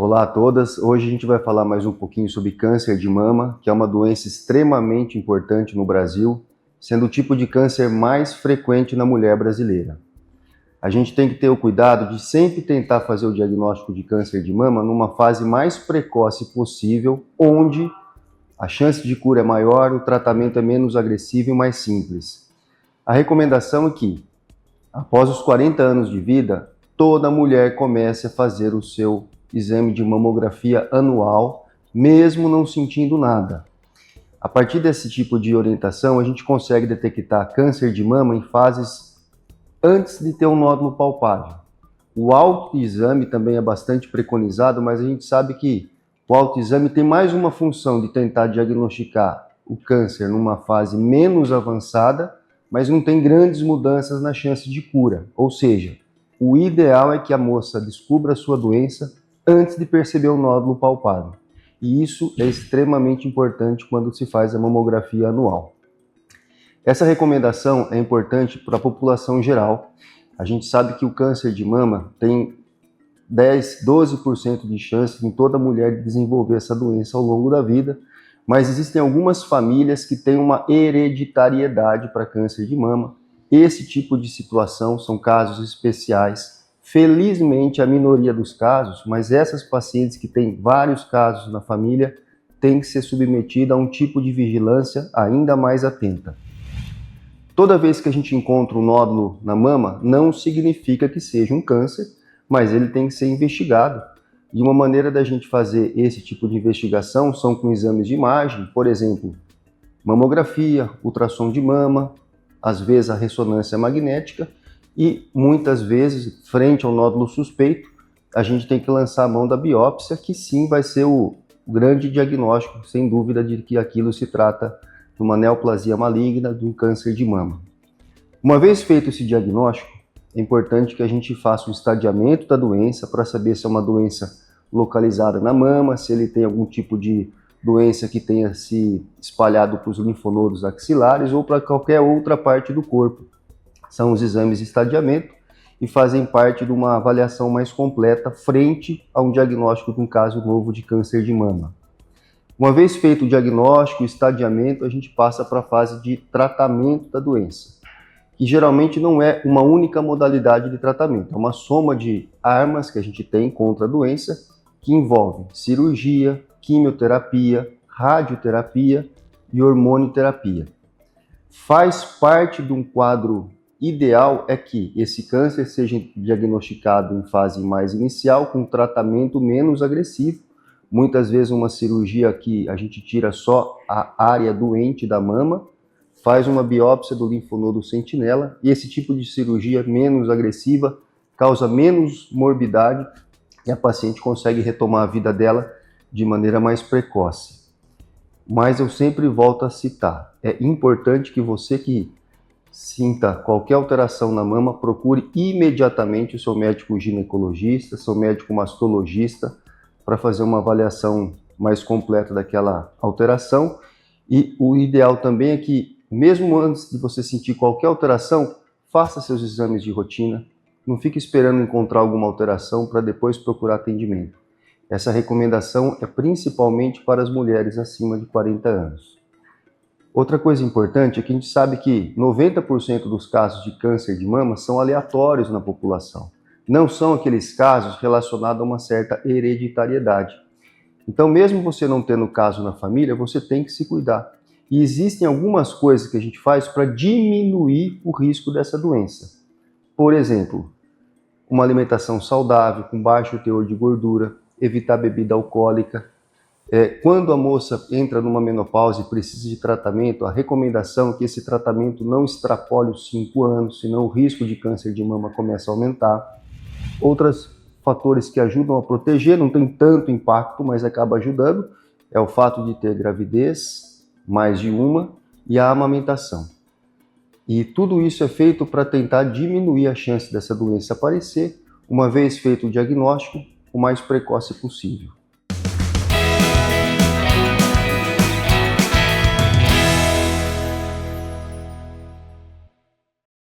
Olá a todas, hoje a gente vai falar mais um pouquinho sobre câncer de mama, que é uma doença extremamente importante no Brasil, sendo o tipo de câncer mais frequente na mulher brasileira. A gente tem que ter o cuidado de sempre tentar fazer o diagnóstico de câncer de mama numa fase mais precoce possível, onde a chance de cura é maior, o tratamento é menos agressivo e mais simples. A recomendação é que, após os 40 anos de vida, toda mulher comece a fazer o seu exame de mamografia anual, mesmo não sentindo nada. A partir desse tipo de orientação, a gente consegue detectar câncer de mama em fases antes de ter um nódulo palpável. O autoexame também é bastante preconizado, mas a gente sabe que o autoexame tem mais uma função de tentar diagnosticar o câncer numa fase menos avançada, mas não tem grandes mudanças na chance de cura. Ou seja, o ideal é que a moça descubra a sua doença antes de perceber o nódulo palpável. E isso é extremamente importante quando se faz a mamografia anual. Essa recomendação é importante para a população geral. A gente sabe que o câncer de mama tem 12% de chance em toda mulher de desenvolver essa doença ao longo da vida, mas existem algumas famílias que têm uma hereditariedade para câncer de mama. Esse tipo de situação são casos especiais. Felizmente, a minoria dos casos, mas essas pacientes que têm vários casos na família têm que ser submetidas a um tipo de vigilância ainda mais atenta. Toda vez que a gente encontra um nódulo na mama, não significa que seja um câncer, mas ele tem que ser investigado. E uma maneira da gente fazer esse tipo de investigação são com exames de imagem, por exemplo, mamografia, ultrassom de mama, às vezes a ressonância magnética, e muitas vezes, frente ao nódulo suspeito, a gente tem que lançar a mão da biópsia, que sim vai ser o grande diagnóstico, sem dúvida, de que aquilo se trata de uma neoplasia maligna, de um câncer de mama. Uma vez feito esse diagnóstico, é importante que a gente faça o estadiamento da doença para saber se é uma doença localizada na mama, se ele tem algum tipo de doença que tenha se espalhado para os linfonodos axilares ou para qualquer outra parte do corpo. São os exames de estadiamento e fazem parte de uma avaliação mais completa frente a um diagnóstico de um caso novo de câncer de mama. Uma vez feito o diagnóstico, o estadiamento, a gente passa para a fase de tratamento da doença, que geralmente não é uma única modalidade de tratamento, é uma soma de armas que a gente tem contra a doença, que envolve cirurgia, quimioterapia, radioterapia e hormonioterapia. Faz parte de um quadro ideal é que esse câncer seja diagnosticado em fase mais inicial, com tratamento menos agressivo, muitas vezes uma cirurgia que a gente tira só a área doente da mama, faz uma biópsia do linfonodo sentinela, e esse tipo de cirurgia menos agressiva causa menos morbidade e a paciente consegue retomar a vida dela de maneira mais precoce. Mas eu sempre volto a citar, é importante que você que sinta qualquer alteração na mama, procure imediatamente o seu médico ginecologista, seu médico mastologista, para fazer uma avaliação mais completa daquela alteração. E o ideal também é que, mesmo antes de você sentir qualquer alteração, faça seus exames de rotina, não fique esperando encontrar alguma alteração para depois procurar atendimento. Essa recomendação é principalmente para as mulheres acima de 40 anos. Outra coisa importante é que a gente sabe que 90% dos casos de câncer de mama são aleatórios na população. Não são aqueles casos relacionados a uma certa hereditariedade. Então, mesmo você não tendo caso na família, você tem que se cuidar. E existem algumas coisas que a gente faz para diminuir o risco dessa doença. Por exemplo, uma alimentação saudável, com baixo teor de gordura, evitar bebida alcoólica. Quando a moça entra numa menopausa e precisa de tratamento, a recomendação é que esse tratamento não extrapole os 5 anos, senão o risco de câncer de mama começa a aumentar. Outros fatores que ajudam a proteger, não tem tanto impacto, mas acaba ajudando, é o fato de ter gravidez, mais de uma, e a amamentação. E tudo isso é feito para tentar diminuir a chance dessa doença aparecer, uma vez feito o diagnóstico, o mais precoce possível.